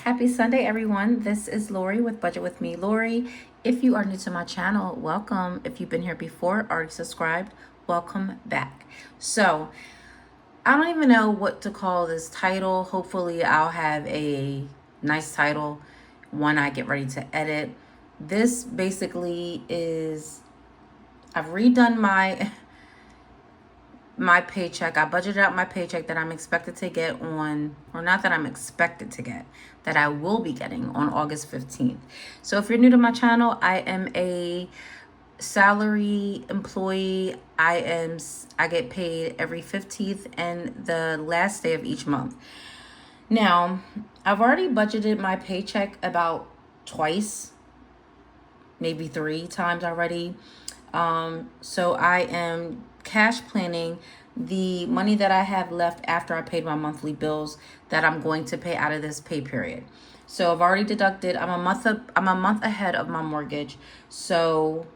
Happy Sunday, everyone. This is Lori with Budget with Me. Lori, if you are new to my channel, welcome. If you've been here before, already subscribed, welcome back. So, I don't even know what to call this title. Hopefully, I'll have a nice title when I get ready to edit. This basically is, I've redone my paycheck. I budgeted out my paycheck that I'm expected to get on, or not that I'm expected to get, that I will be getting on August 15th. So if you're new to my channel, I am a salary employee. I get paid every 15th and the last day of each month. Now, I've already budgeted my paycheck about twice, maybe 3 times already. So I am cash planning the money that I have left after I paid my monthly bills that I'm going to pay out of this pay period. So I've already deducted. I'm a month ahead of my mortgage. So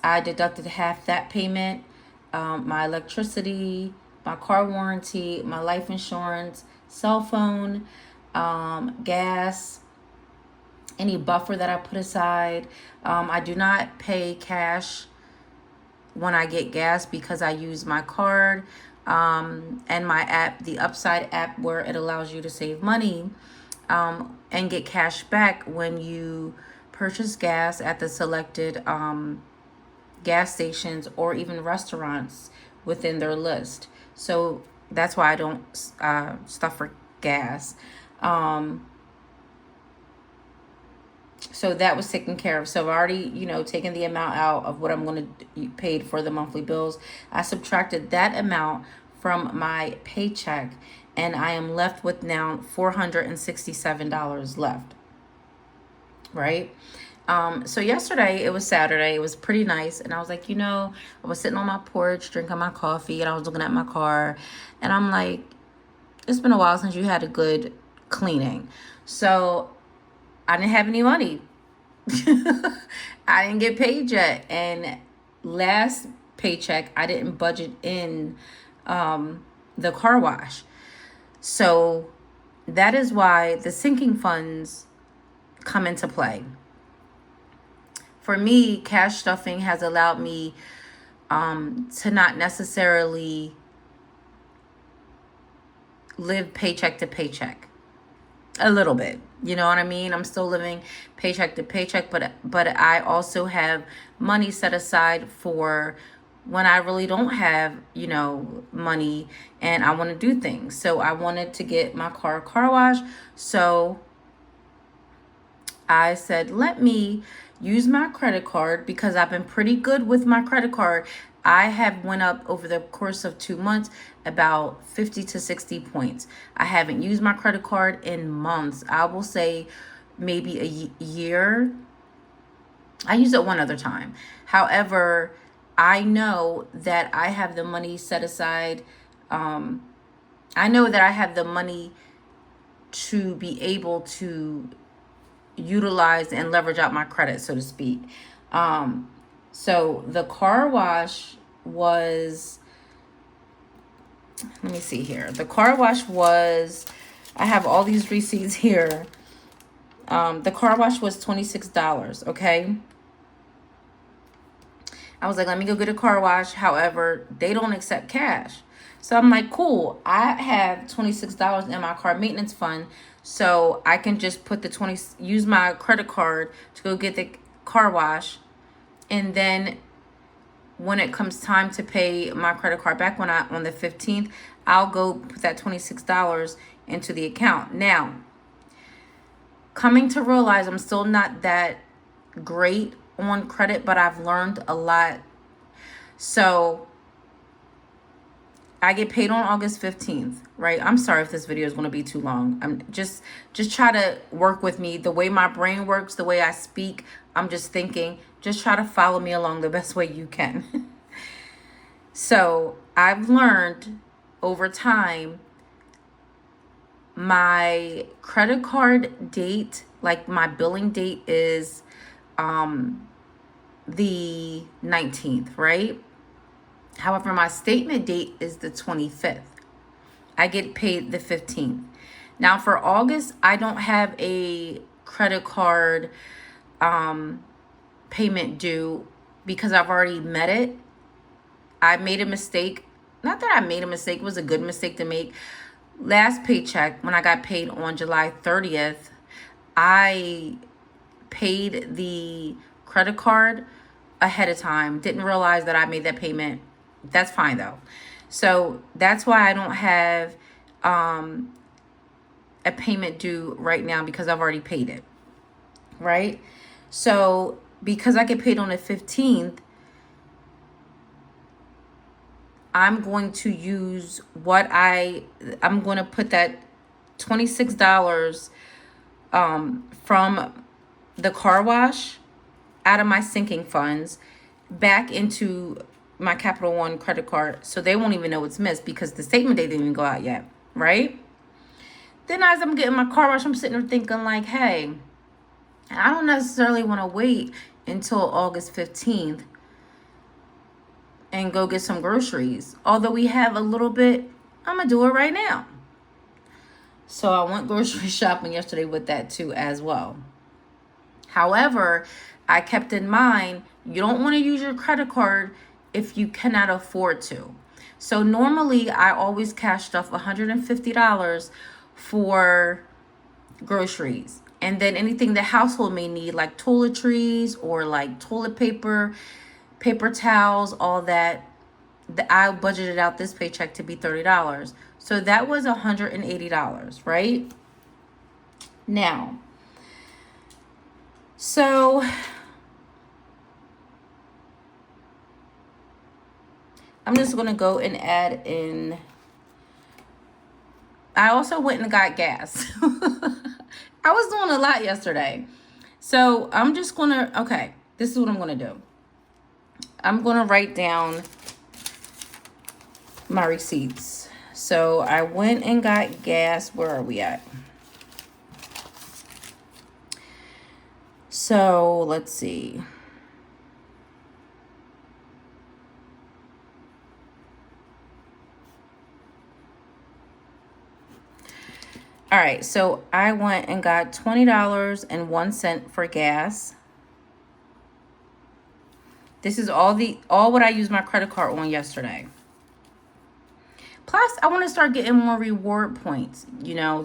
I deducted half that payment, my electricity, my car warranty, my life insurance, cell phone, gas, any buffer that I put aside. I do not pay cash when I get gas because I use my card and my app, the Upside app, where it allows you to save money and get cash back when you purchase gas at the selected gas stations or even restaurants within their list. So that's why I don't stuff for gas. So that was taken care of. So I've already, taken the amount out of what I'm going to pay for the monthly bills. I subtracted that amount from my paycheck, and I am left with now $467 left. Right? So yesterday, it was Saturday. It was pretty nice. And I was like, I was sitting on my porch drinking my coffee, and I was looking at my car. And I'm like, it's been a while since you had a good cleaning. So I didn't have any money. I didn't get paid yet. And last paycheck, I didn't budget in the car wash. So that is why the sinking funds come into play. For me, cash stuffing has allowed me to not necessarily live paycheck to paycheck. A little bit, you know what I mean? I'm still living paycheck to paycheck, but I also have money set aside for when I really don't have, money and I want to do things. So I wanted to get my car wash. So I said, let me use my credit card because I've been pretty good with my credit card. I have went up over the course of 2 months about 50 to 60 points. I haven't used my credit card in months. I will say maybe a year. I used it one other time. However, I know that I have the money set aside. I know that I have the money to be able to utilize and leverage out my credit, so to speak. So the car wash was, let me see here. The car wash was, I have all these receipts here. The car wash was $26, okay? I was like, let me go get a car wash. However, they don't accept cash. So I'm like, cool. I have $26 in my car maintenance fund. So I can just use my credit card to go get the car wash. And then when it comes time to pay my credit card back on the 15th, I'll go put that $26 into the account. Now, coming to realize I'm still not that great on credit, but I've learned a lot. So I get paid on August 15th, right? I'm sorry if this video is going to be too long. I'm just try to work with me. The way my brain works, the way I speak, I'm just thinking, just try to follow me along the best way you can. So I've learned over time, my credit card date, like my billing date is the 19th, right? However, my statement date is the 25th. I get paid the 15th. Now for August, I don't have a credit card payment due because I've already met it. I made a mistake. Not that I made a mistake, it was a good mistake to make. Last paycheck, when I got paid on July 30th, I paid the credit card ahead of time. Didn't realize that I made that payment. That's fine though. So that's why I don't have a payment due right now, because I've already paid it. Right? So because I get paid on the 15th, I'm going to use I'm going to put that $26 from the car wash out of my sinking funds back into my Capital One credit card, so they won't even know it's missed because the statement date didn't even go out yet, right? Then as I'm getting my car wash, I'm sitting there thinking like, hey, I don't necessarily want to wait until August 15th and go get some groceries. Although we have a little bit, I'm going to do it right now. So I went grocery shopping yesterday with that too as well. However, I kept in mind, you don't want to use your credit card if you cannot afford to. So normally I always cash stuff $150 for groceries. And then anything the household may need, like toiletries or like toilet paper, paper towels, all that, I budgeted out this paycheck to be $30. So that was $180, right? Now, so I'm just going to go and add in. I also went and got gas. I was doing a lot yesterday. So I'm just going to, okay, this is what I'm going to do. I'm going to write down my receipts. So I went and got gas. Where are we at? So let's see. All right, so I went and got $20.01 for gas. This is all what I used my credit card on yesterday. Plus, I want to start getting more reward points,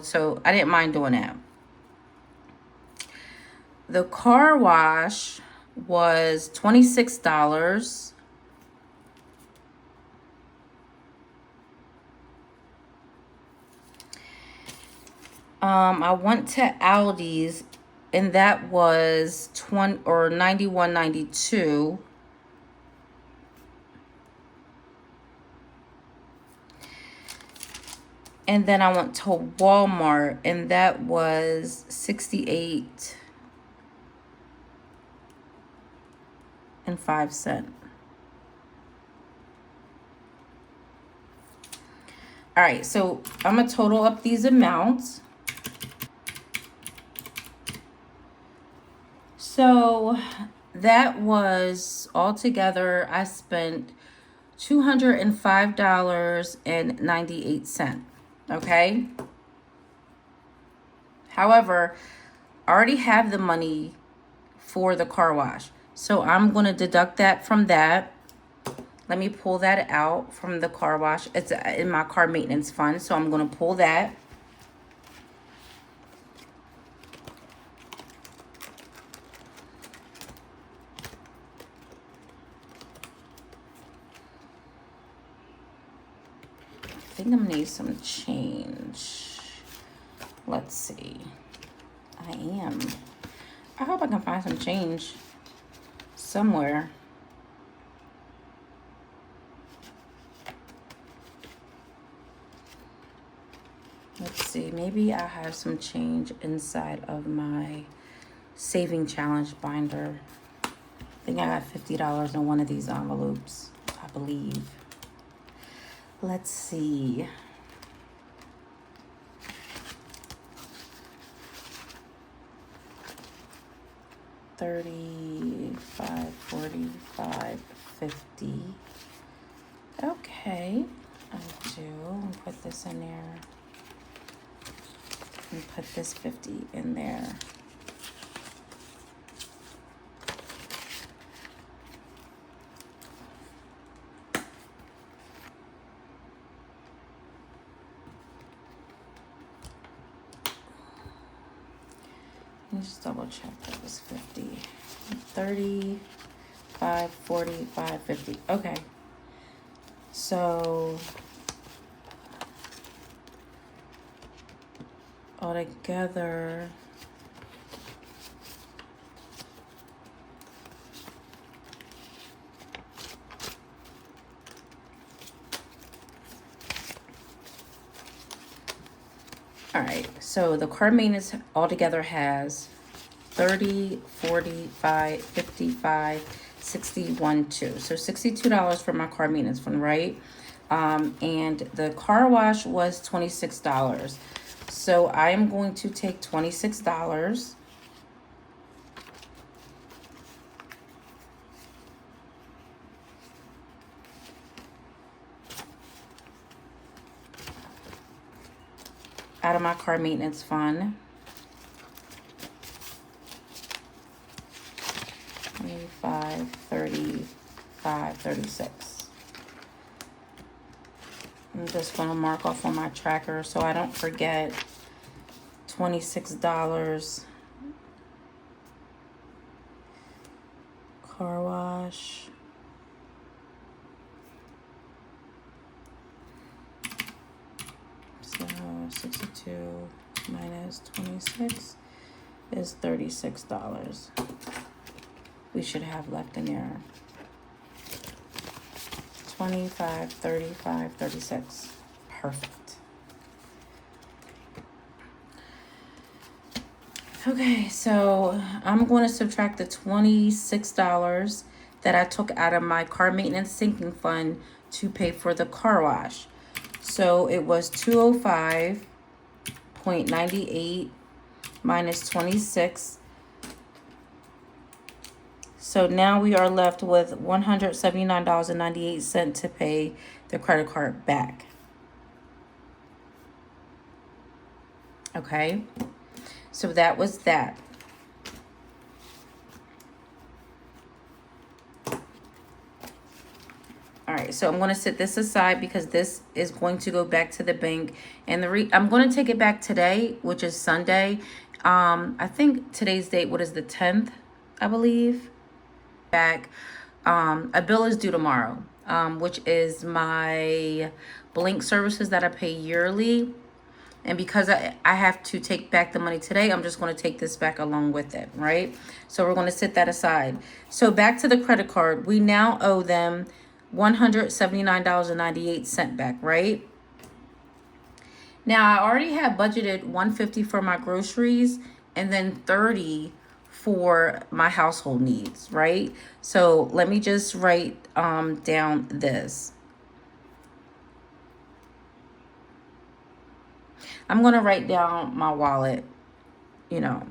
so I didn't mind doing that. The car wash was $26. I went to Aldi's and that was $91.92. And then I went to Walmart and that was $68.05. All right, so I'm gonna total up these amounts. So that was altogether, I spent $205.98. Okay. However, I already have the money for the car wash, so I'm going to deduct that from that. Let me pull that out from the car wash. It's in my car maintenance fund, so I'm going to pull that. I think I'm gonna need some change. Let's see. I hope I can find some change somewhere. Let's see, maybe I have some change inside of my saving challenge binder. I think I got $50 in one of these envelopes, I believe. Let's see. $35, $45, $50. Okay, I do. I'll put this in there. And put this 50 in there. Let me just double check that was 50. 30, 5, 40, 5, 50. Okay. So altogether, all right, so the car maintenance altogether has 30, 45, 55, 61, 2. So $62 for my car maintenance fund, right? And the car wash was $26. So I am going to take $26 out of my car maintenance fund. 25, 35, 36. I'm just gonna mark off on my tracker so I don't forget. $26 car wash. So 62 minus 26 is $36. We should have left in there 25, 35, 36. Perfect. Okay, so I'm going to subtract the $26 that I took out of my car maintenance sinking fund to pay for the car wash. So it was 205.98 minus 26. So now we are left with $179.98 to pay the credit card back. Okay, so that was that. All right, so I'm going to set this aside because this is going to go back to the bank. And I'm going to take it back today, which is Sunday. I think today's date, what is the 10th, I believe. Back. A bill is due tomorrow, which is my Blink services that I pay yearly. And because I have to take back the money today, I'm just going to take this back along with it, right? So we're going to set that aside. So back to the credit card. We now owe them $179.98 back, right? Now, I already have budgeted $150 for my groceries and then $30 for my household needs, right? So let me just write down this. I'm going to write down my wallet, you know.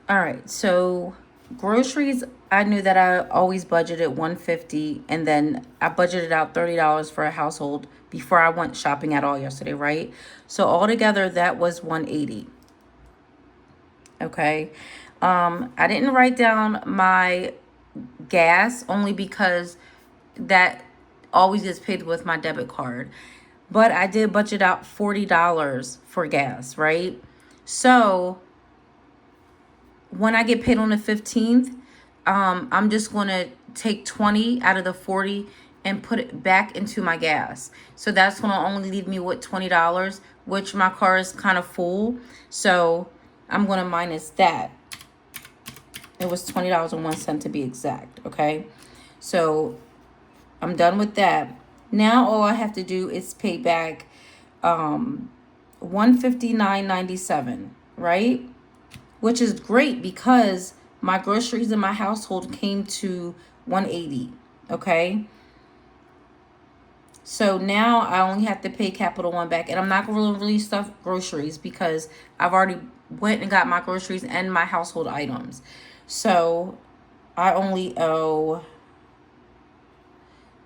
All right, so groceries, I knew that I always budgeted $150, and then I budgeted out $30 for a household before I went shopping at all yesterday, right? So altogether, that was $180. Okay. I didn't write down my gas only because that always gets paid with my debit card. But I did budget out $40 for gas, right? So when I get paid on the 15th, I'm just going to take 20 out of the 40 and put it back into my gas. So that's going to only leave me with $20, which my car is kind of full. So I'm going to minus that. It was $20.01 to be exact, okay? So I'm done with that. Now all I have to do is pay back $159.97, right? Which is great because my groceries in my household came to $180, okay? So now I only have to pay Capital One back, and I'm not going to really stuff groceries because I've already went and got my groceries and my household items. So I only owe,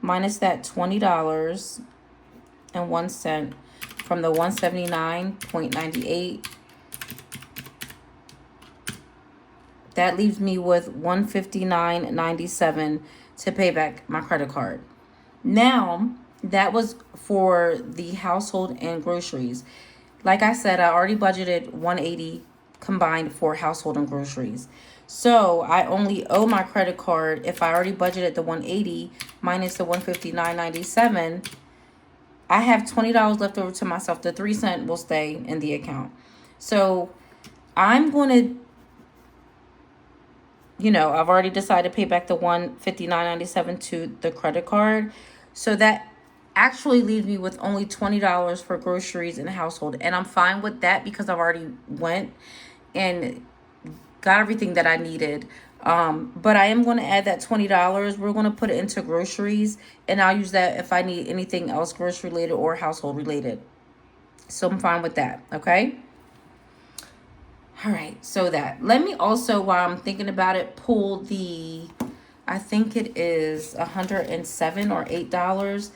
minus that $20.01 from the 179.98. That leaves me with 159.97 to pay back my credit card. Now, that was for the household and groceries. Like I said, I already budgeted 180 combined for household and groceries. So I only owe my credit card, if I already budgeted the 180 minus the 159.97, I have $20 left over to myself. The 3 cent will stay in the account. So I'm going to, I've already decided to pay back the 159.97 to the credit card. So that actually leaves me with only $20 for groceries and household. And I'm fine with that because I've already went and got everything that I needed. But I am going to add that $20. We're going to put it into groceries, and I'll use that if I need anything else grocery related or household related. So I'm fine with that. Okay. All right. So that, let me also, while I'm thinking about it, pull the, I think it is $107 or $8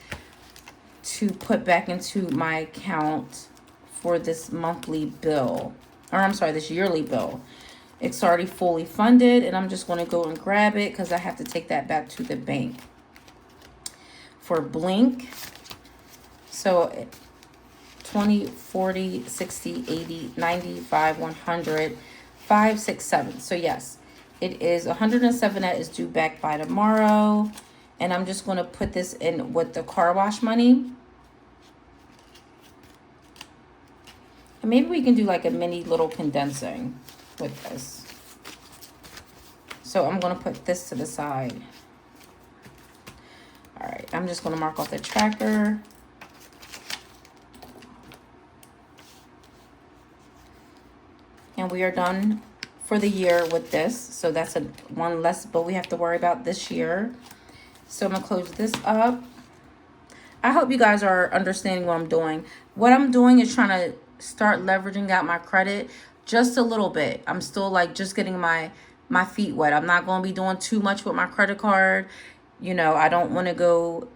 to put back into my account for this monthly bill, or I'm sorry, this yearly bill. It's already fully funded, and I'm just going to go and grab it because I have to take that back to the bank for Blink. So 20, 40, 60, 80, 95, 100, 5, 6, 7. So yes, it is 107 that is due back by tomorrow. And I'm just going to put this in with the car wash money. And maybe we can do like a mini little condensing with this. So I'm going to put this to the side. All right, I'm just going to mark off the tracker. And we are done for the year with this. So that's one less bill we have to worry about this year. So I'm going to close this up. I hope you guys are understanding what I'm doing. What I'm doing is trying to start leveraging out my credit just a little bit. I'm still like just getting my feet wet. I'm not going to be doing too much with my credit card. I don't want to go,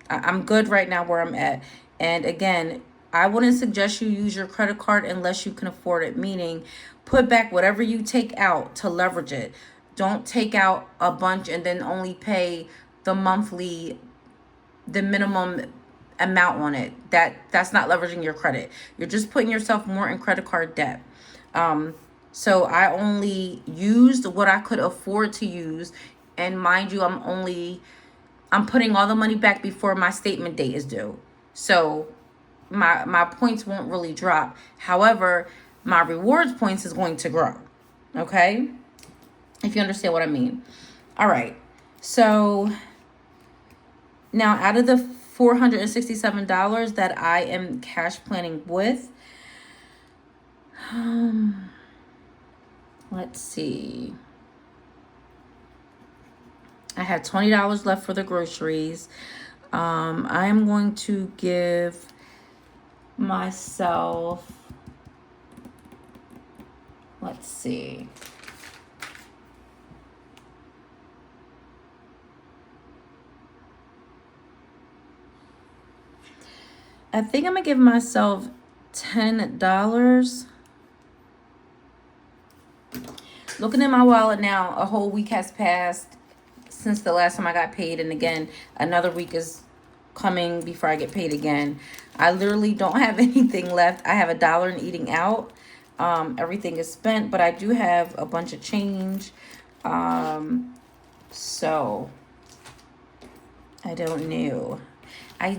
I'm good right now where I'm at. And again, I wouldn't suggest you use your credit card unless you can afford it, meaning put back whatever you take out to leverage it. Don't take out a bunch and then only pay the minimum amount on it. That's not leveraging your credit. You're just putting yourself more in credit card debt. So I only used what I could afford to use, and mind you, I'm putting all the money back before my statement date is due. So my points won't really drop. However, my rewards points is going to grow. Okay? If you understand what I mean. All right. So now out of the $467 that I am cash planning with, let's see. I have $20 left for the groceries. I am going to give myself, let's see. I think I'm going to give myself $10. Looking at my wallet now, a whole week has passed since the last time I got paid. And again, another week is coming before I get paid again. I literally don't have anything left. I have $1 in eating out. Everything is spent, but I do have a bunch of change. So I don't know. I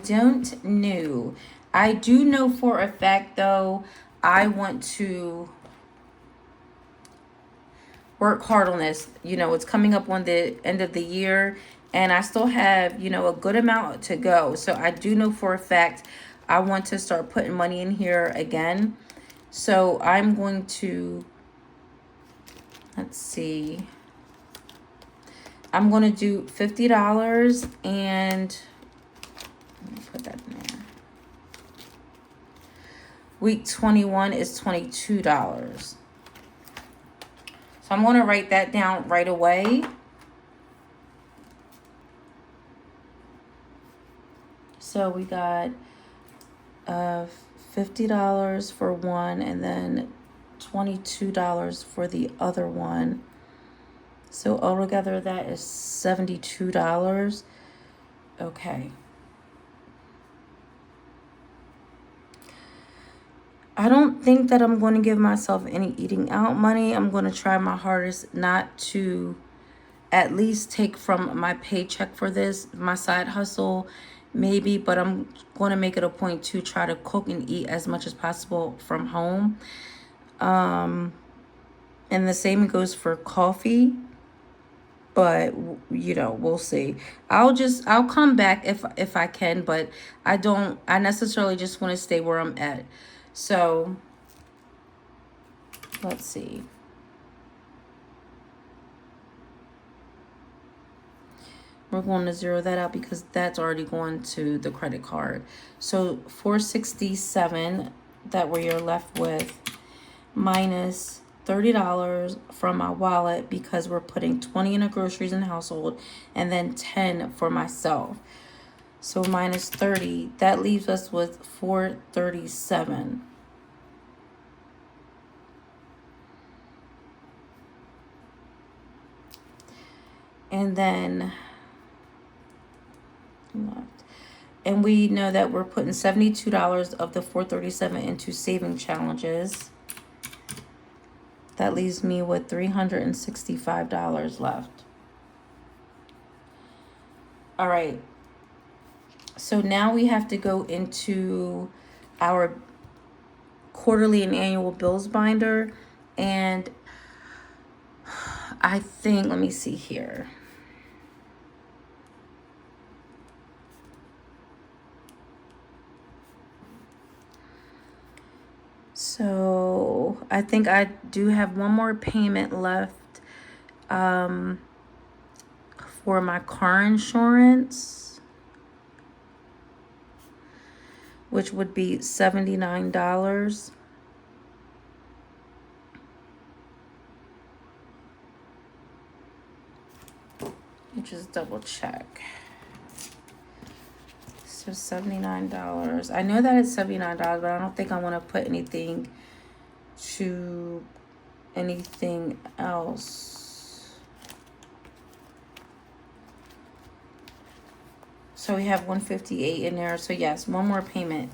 do know for a fact, though, I want to work hard on this. It's coming up on the end of the year, and I still have, a good amount to go. So I do know for a fact I want to start putting money in here again. So I'm going to, let's see. I'm going to do $50 and let me put that in there. Week 21 is $22. So I'm going to write that down right away. So we got uh, $50 for one, and then $22 for the other one. So altogether that is $72. Okay. I don't think that I'm going to give myself any eating out money. I'm going to try my hardest not to at least take from my paycheck for this, my side hustle, maybe, but I'm going to make it a point to try to cook and eat as much as possible from home. And the same goes for coffee, but you know, we'll see. I'll come back if I can, but I necessarily just want to stay where I'm at. So, let's see. We're going to zero that out because that's already going to the credit card. So $467 that you're left with minus $30 from my wallet because we're putting 20 in the groceries and household and then 10 for myself. So minus 30, that leaves us with $437. And then left. And we know that we're putting $72 of the $437 into saving challenges. That leaves me with $365 left. All right. So now we have to go into our quarterly and annual bills binder. And I think, let me see here. So I think I do have one more payment left for my car insurance, which would be $79. Just double check. So $79. I know that it's $79, but I don't think I want to put anything to anything else. So we have $158 in there. So yes, one more payment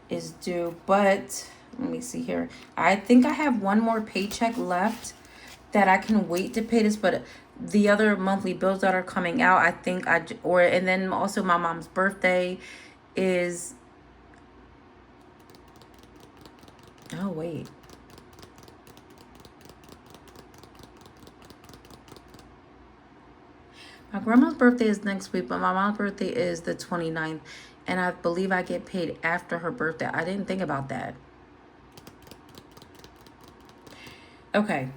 is due. But let me see here. I think I have one more paycheck left that I can wait to pay this, but the other monthly bills that are coming out, I think and then also my mom's birthday is, oh wait. My grandma's birthday is next week, but my mom's birthday is the 29th, and I believe I get paid after her birthday. I didn't think about that. Okay.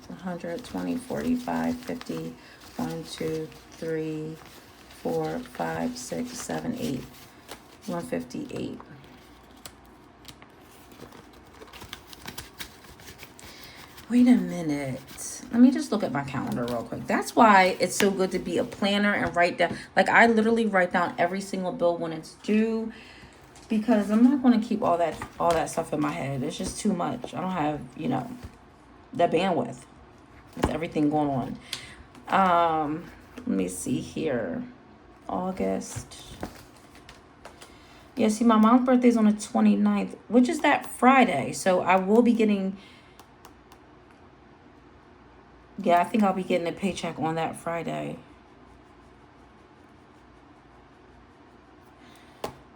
100, 20, 45, 50, 1, 2, 3, 4, 5, 6, 7, 8, 158. Wait a minute. Let me just look at my calendar real quick. That's why it's so good to be a planner and write down. Like, I literally write down every single bill when it's due, because I'm not going to keep all that stuff in my head. It's just too much. I don't have, you know, the bandwidth with everything going on. Let me see here. August. Yeah, see, my mom's birthday is on the 29th, which is that Friday. So I will be getting, yeah, I think I'll be getting a paycheck on that Friday.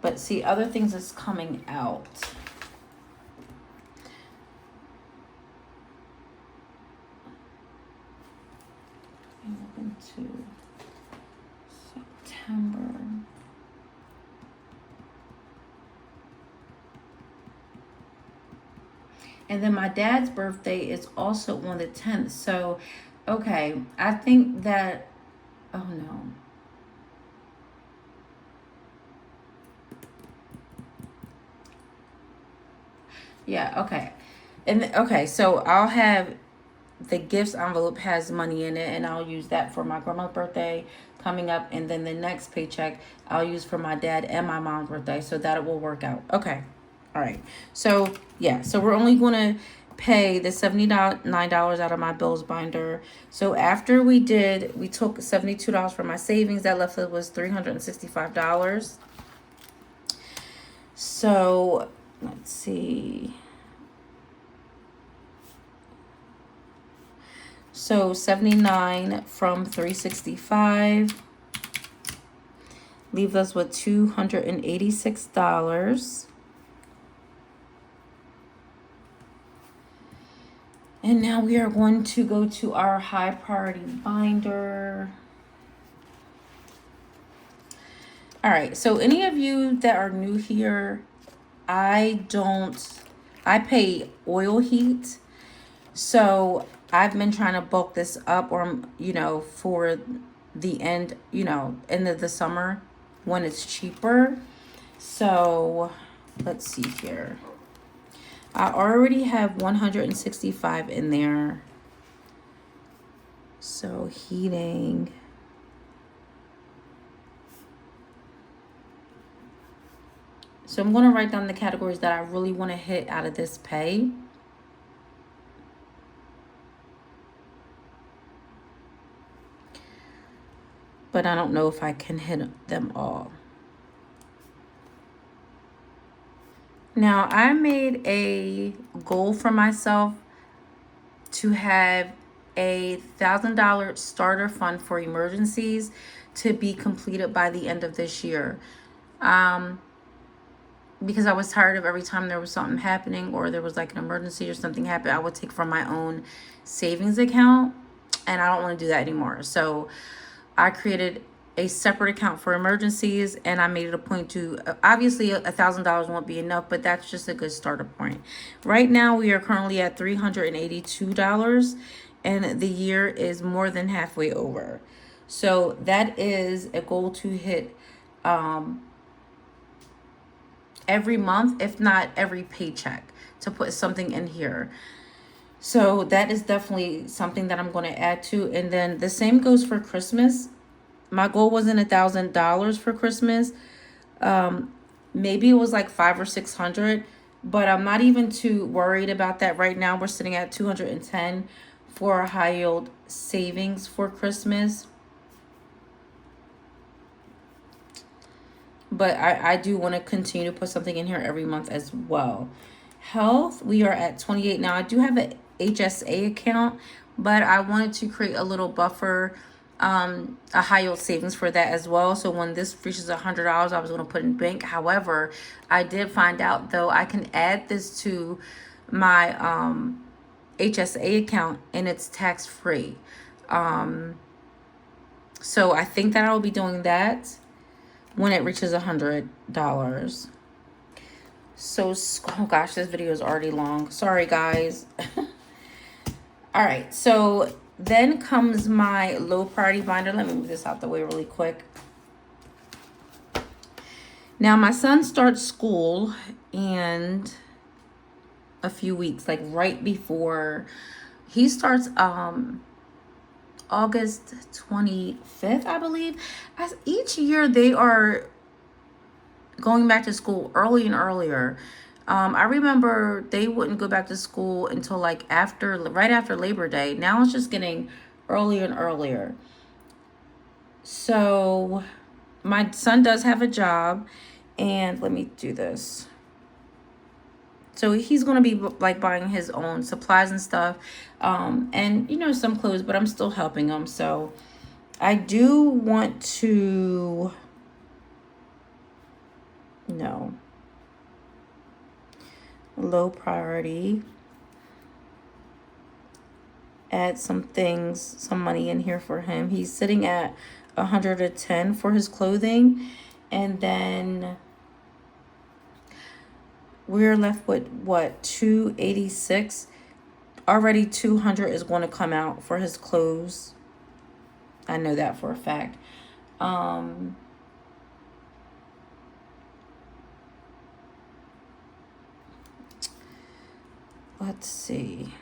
But see, other things is coming out. Into September. And then my dad's birthday is also on the 10th. So, okay, I think that, oh no. Yeah, okay. And okay, so I'll have the gifts envelope has money in it, and I'll use that for my grandma's birthday coming up, and then the next paycheck I'll use for my dad and my mom's birthday, so that it will work out. Okay. All right. So yeah, so we're only going to pay the $79 out of my bills binder. So after we took $72 from my savings, that left us was $365. So let's see. So 79 from 365 leaves us with $286. And now we are going to go to our high priority binder. All right, so any of you that are new here, I pay oil heat. So I've been trying to bulk this up, or, for the end, end of the summer when it's cheaper. So let's see here. I already have 165 in there. So heating. So I'm going to write down the categories that I really want to hit out of this pay. But I don't know if I can hit them all. Now, I made a goal for myself to have a $1,000 starter fund for emergencies to be completed by the end of this year. Because I was tired of every time there was something happening or there was like an emergency or something happened, I would take from my own savings account, and I don't want to do that anymore. So I created a separate account for emergencies, and I made it a point to, obviously $1,000 won't be enough, but that's just a good starter point. Right now we are currently at $382, and the year is more than halfway over. So that is a goal to hit every month, if not every paycheck, to put something in here. So that is definitely something that I'm going to add to. And then the same goes for Christmas. My goal wasn't $1,000 for Christmas. Maybe it was like $500 or $600, but I'm not even too worried about that right now. We're sitting at 210 for high yield savings for Christmas. But I do want to continue to put something in here every month as well. Health, we are at 28 now. I do have an HSA account, but I wanted to create a little buffer, a high yield savings for that as well. So when this reaches $100, I was going to put in bank. However, I did find out though I can add this to my HSA account, and it's tax free. So I think that I will be doing that when it reaches $100. So, oh gosh, this video is already long. Sorry, guys. All right, so then comes my low priority binder. Let me move this out the way really quick. Now, my son starts school in a few weeks, like right before he starts, August 25th, I believe. As each year they are going back to school early and earlier. I remember they wouldn't go back to school until like right after Labor Day. Now it's just getting earlier and earlier. So my son does have a job, and let me do this. So he's going to be like buying his own supplies and stuff, and some clothes, but I'm still helping him. So I do want to, no, low priority, add some money in here for him. He's sitting at 110 for his clothing, and then we're left with what, 286. Already 200 is going to come out for his clothes. I know that for a fact. Let's see.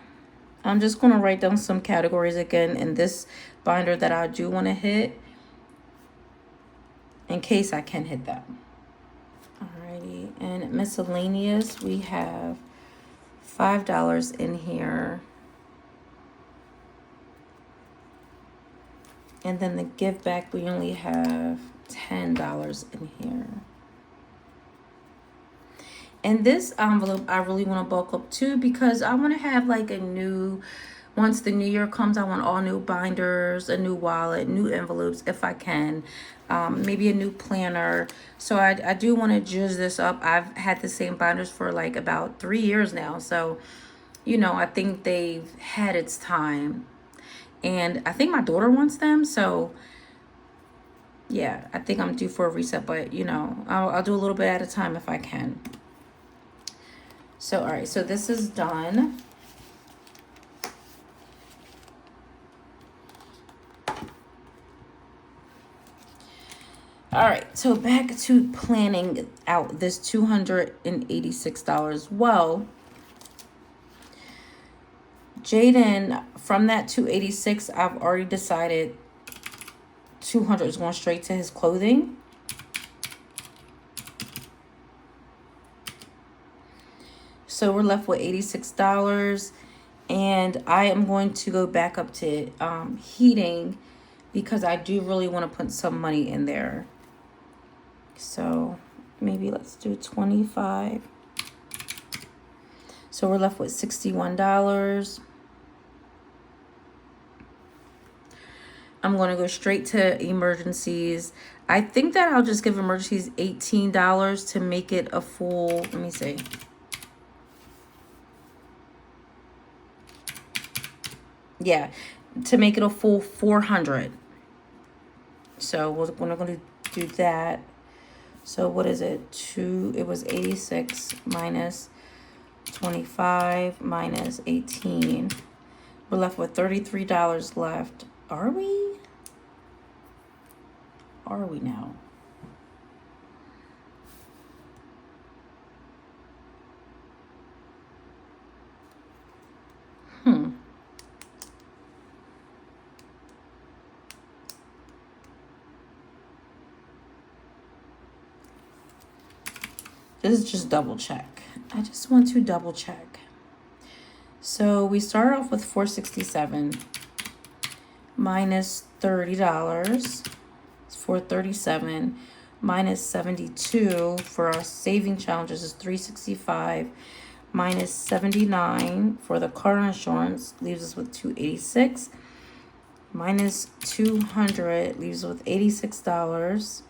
I'm just going to write down some categories again in this binder that I do want to hit, in case I can hit them. Alrighty, and miscellaneous, we have $5 in here. And then the give back, we only have $10 in here. And this envelope, I really want to bulk up too, because I want to have like a new, once the new year comes, I want all new binders, a new wallet, new envelopes if I can, maybe a new planner. So I do want to jizz this up. I've had the same binders for like about 3 years now. So, you know, I think they've had its time. And I think my daughter wants them. So, yeah, I think I'm due for a reset. But, you know, I'll do a little bit at a time if I can. So, all right. So this is done. All right. So back to planning out this $286. Well, Jaden, from that 286, I've already decided 200 is going straight to his clothing. So we're left with $86, and I am going to go back up to heating, because I do really want to put some money in there. So maybe let's do 25. So we're left with $61. I'm going to go straight to emergencies. I think that I'll just give emergencies $18 to make it a full, let me see. Yeah, to make it a full 400. So we're going to do that. So what is it? It was 86 minus 25 minus 18. We're left with $33 left. Are we? Are we now? This is just double check. I just want to double check. So we start off with 467 minus $30. It's 437 minus 72 for our saving challenges is 365 minus 79 for the car insurance leaves us with 286 minus 200 leaves us with $86.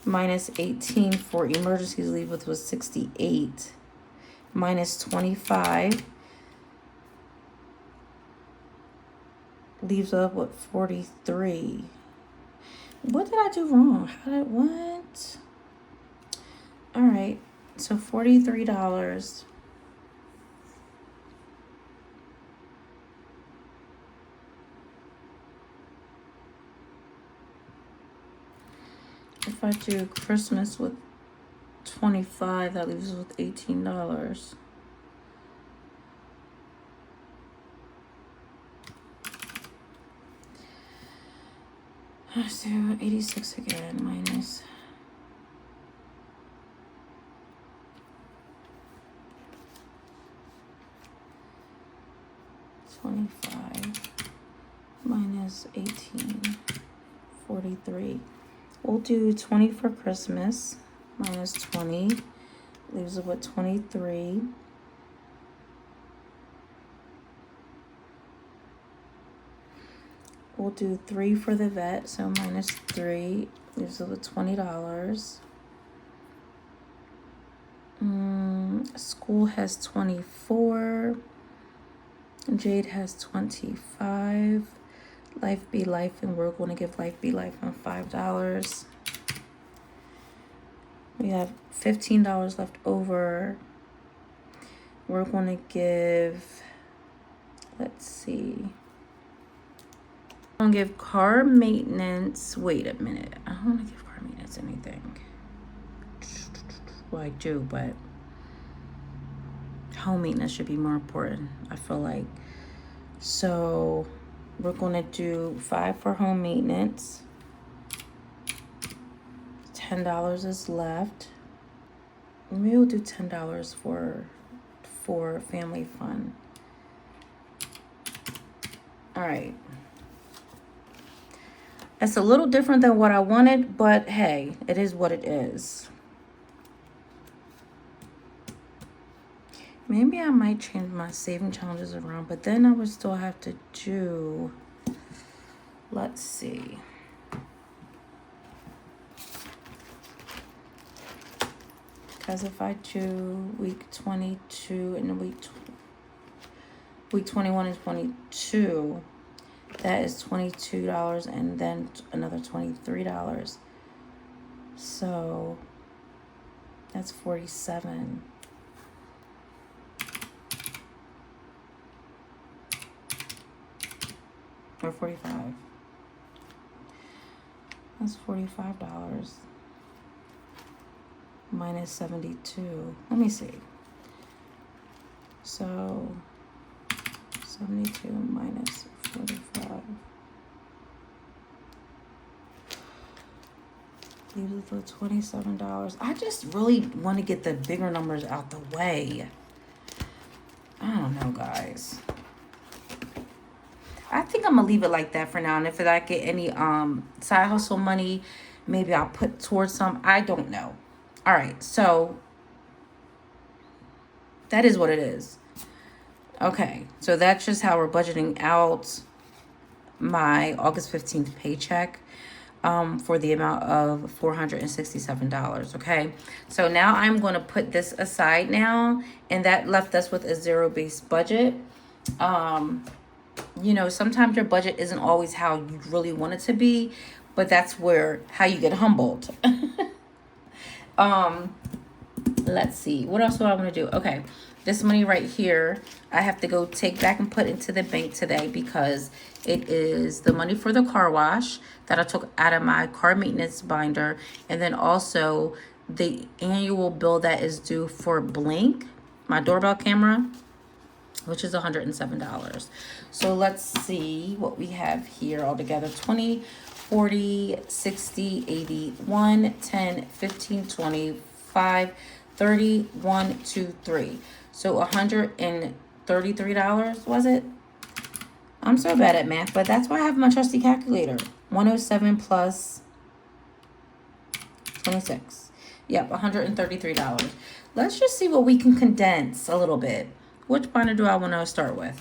Minus 18 for emergencies leave with was 68. Minus 25 leaves up with 43. What did I do wrong? How did what? All right, so $43. If I do Christmas with 25, that leaves us with $18. Let's do 86 again, minus 25 minus 18, 43. We'll do 20 for Christmas, minus 20, leaves us with 23. We'll do 3 for the vet, so minus 3, leaves us with $20. School has 24. Jade has 25. Life Be Life, and we're going to give Life Be Life on $5. We have $15 left over. We're going to give, let's see. I'm going to give car maintenance. Wait a minute. I don't want to give car maintenance anything. Well, I do, but Home maintenance should be more important, I feel like. So we're going to do 5 for home maintenance. $10 is left. Maybe we'll do $10 for family fun. All right. It's a little different than what I wanted, but hey, it is what it is. Maybe I might change my saving challenges around, but then I would still have to do, let's see. Because if I do week 22 and week 21 and 22, that is $22 and then another $23. So that's 47. Or 45. That's $45. Minus 72. Let me see. So 72 minus 45. Leaves it for $27. I just really want to get the bigger numbers out the way. I don't know, guys. I think I'm gonna leave it like that for now. And if I get any side hustle money, maybe I'll put towards some. I don't know. All right, so that is what it is. Okay, so that's just how we're budgeting out my August 15th paycheck for the amount of $467. Okay, so now I'm going to put this aside now, and that left us with a zero-based budget. You know, sometimes your budget isn't always how you really want it to be, but that's how you get humbled. Let's see, what else do I want to do? Okay, this money right here, I have to go take back and put into the bank today because it is the money for the car wash that I took out of my car maintenance binder, and then also the annual bill that is due for Blink, my doorbell camera, which is $107. So let's see what we have here all together. 20, 40, 60, 80, 1, 10, 15, 25, 30, 1, 2, 3. So $133, was it? I'm so bad at math, but that's why I have my trusty calculator. 107 plus 26. Yep, $133. Let's just see what we can condense a little bit. Which binder do I want to start with?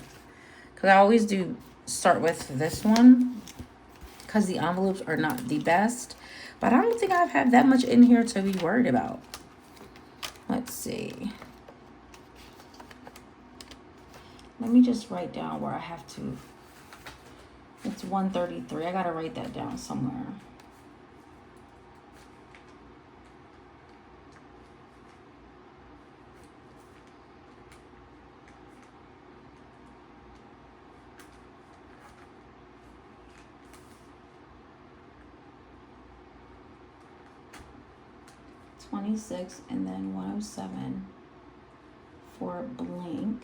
Because I always do start with this one because the envelopes are not the best. But I don't think I've had that much in here to be worried about. Let's see. Let me just write down where I have to. It's 133. I got to write that down somewhere. $26 and then 107 for Blink.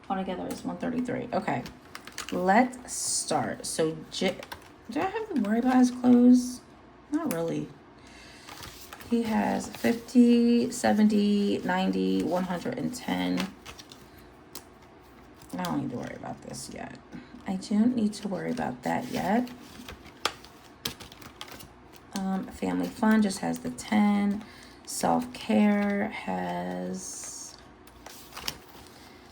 Altogether is 133. Okay, let's start. So do I have to worry about his clothes? Not really. He has 50, 70, 90, 110. I don't need to worry about this yet. I don't need to worry about that yet. Family fun just has the 10. Self-care has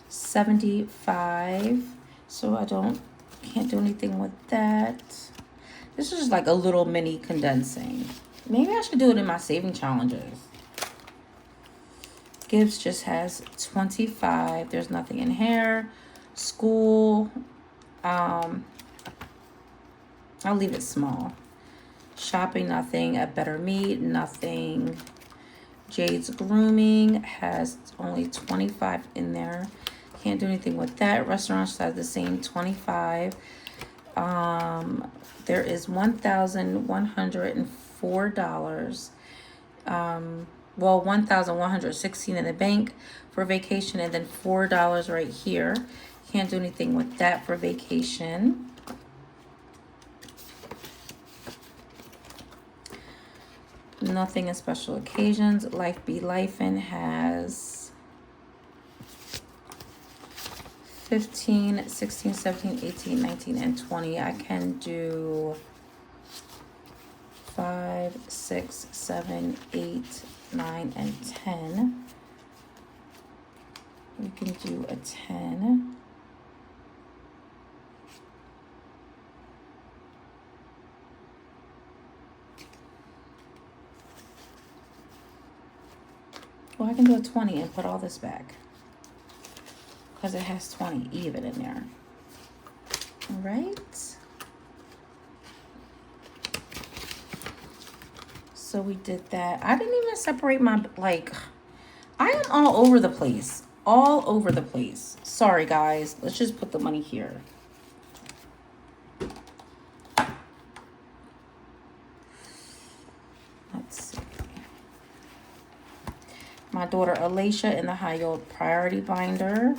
75. So I can't do anything with that. This is just like a little mini condensing. Maybe I should do it in my saving challenges. Gibbs just has 25. There's nothing in here. School. I'll leave it small. Shopping, nothing. At Better Meat, nothing. Jade's Grooming has only 25 in there. Can't do anything with that. Restaurants has the same 25. There is $1,104. well, 1,116 in the bank for vacation, and then $4 right here. Can't do anything with that for vacation. Nothing in special occasions. Life Be Lifin' has 15, 16, 17, 18, 19, and 20. I can do 5, 6, 7, 8, 9, and 10. We can do a 10. Well, I can do a 20 and put all this back, because it has 20 even in there. All right. So we did that. I didn't even separate my, like, I am all over the place. All over the place. Sorry, guys. Let's just put the money here. Let's see. My daughter Alicia in the high yield priority binder.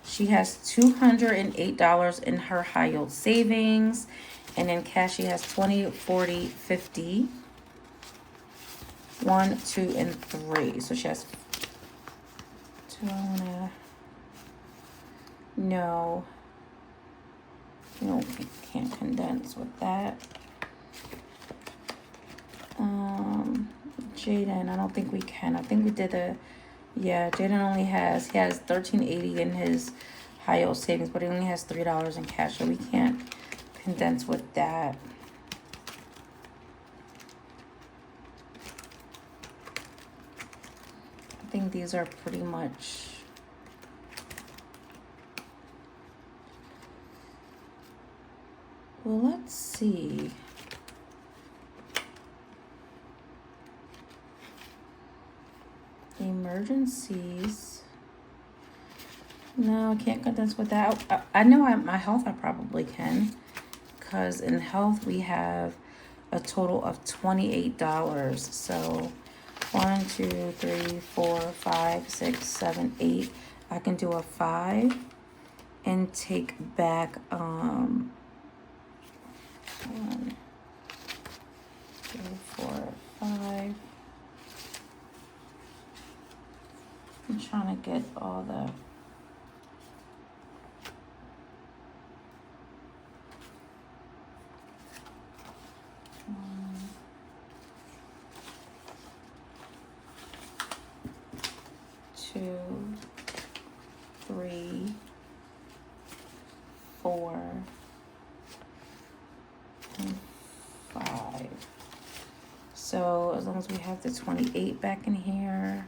She has $208 in her high yield savings. And in cash, she has 20, 40, 50. 1, 2, and 3. So she has. Do I wanna? No. No, can't condense with that. Jaden, I don't think we can. I think we did a, yeah, Jaden only has, he has $13.80 in his high yield savings, but he only has $3 in cash, so we can't condense with that. I think these are pretty much, well, let's see. Emergencies. No, I can't condense with that. I know my health I probably can, because in health we have a total of $28. So 1, 2, 3, 4, 5, 6, 7, 8. I can do a 5 and take back 1, 2, 4, 5. I'm trying to get all the, 2, 3, 4, and 5. So as long as we have the 28 back in here.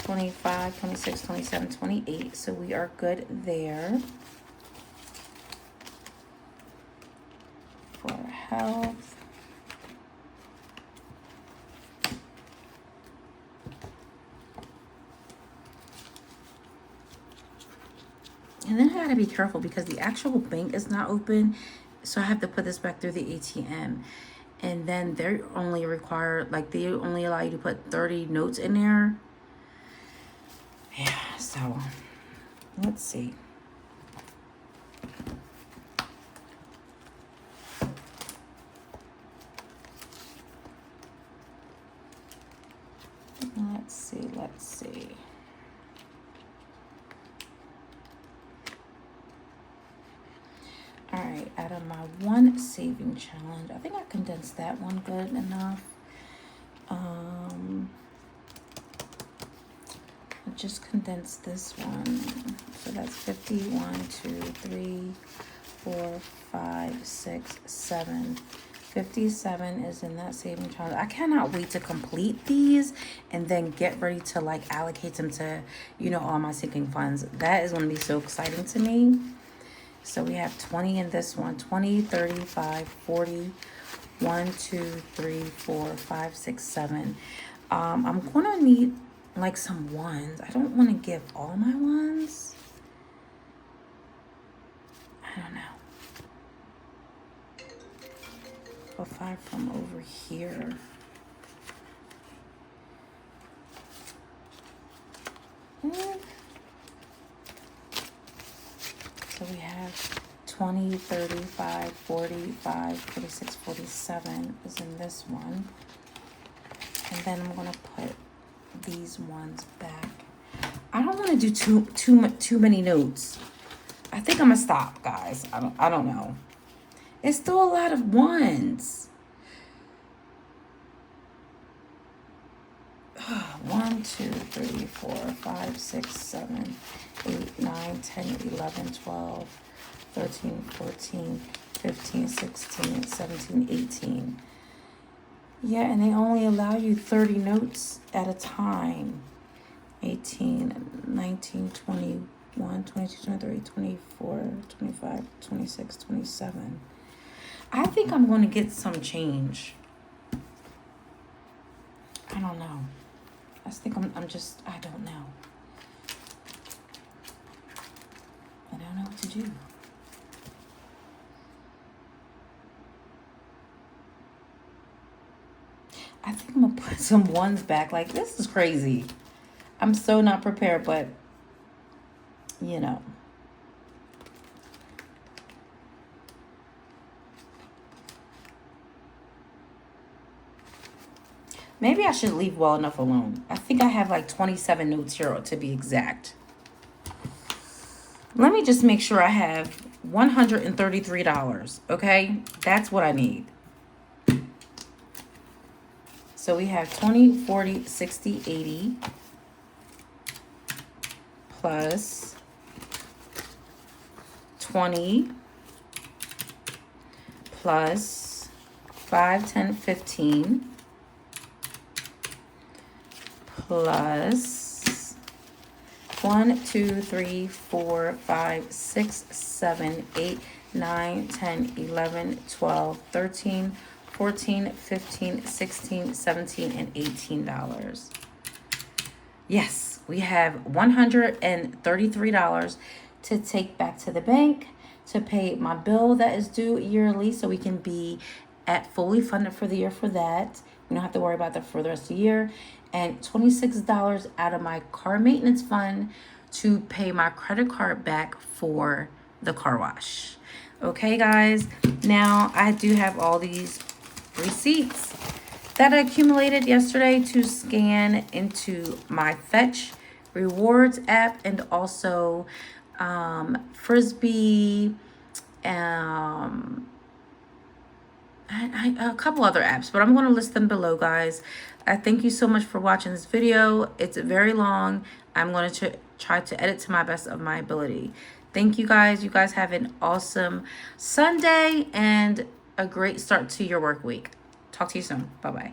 $25, $26, $27, $28. So we are good there. For health. And then I gotta be careful because the actual bank is not open. So I have to put this back through the ATM. And then they're only required, like they only allow you to put 30 notes in there. Yeah, so let's see. Let's see. All right, out of my one saving challenge, I think I condensed that one good enough. I just condensed this one. So that's 50, 1, 2, 3, 4, 5, 6, 7. 57 is in that saving challenge. I cannot wait to complete these and then get ready to like allocate them to, you know, all my sinking funds. That is going to be so exciting to me. So we have 20 in this one, 20, 35, 40, 1, 2, 3, 4, 5, 6, 7. I'm going to need like some ones. I don't want to give all my ones. I don't know. for 5 from over here. So we have 20, 35, 45, 46, 47 is in this one. And then I'm going to put these ones back. I don't want to do too many notes. I think I'm going to stop, guys. I don't know. It's still a lot of ones. 1, 2, 3, 4, 5, 6, 7, 8, 9, 10, 11, 12, 13, 14, 15, 16, 17, 18. Yeah, and they only allow you 30 notes at a time. 18, 19, 21, 22, 23, 24, 25, 26, 27. I think I'm going to get some change. I don't know. I think I don't know. I don't know what to do. I think I'm going to put some ones back. Like, this is crazy. I'm so not prepared, but, you know. Maybe I should leave well enough alone. I think I have like 27 notes here to be exact. Let me just make sure I have $133, okay? That's what I need. So we have 20, 40, 60, 80 plus 20 plus 5, 10, 15 plus 1, 2, 3, 4, 5, 6, 7, 8, 9, 10, 11, 12, 13, 14, 15, 16, 17, and $18. Yes, we have $133 to take back to the bank to pay my bill that is due yearly, so we can be at fully funded for the year for that. We don't have to worry about that for the rest of the year. And $26 out of my car maintenance fund to pay my credit card back for the car wash. Okay, guys. Now, I do have all these receipts that I accumulated yesterday to scan into my Fetch Rewards app, and also Frisbee, and a couple other apps, but I'm going to list them below, guys. I thank you so much for watching this video. It's very long. I'm going to try to edit to my best of my ability. Thank you, guys. You guys have an awesome Sunday and a great start to your work week. Talk to you soon. Bye-bye.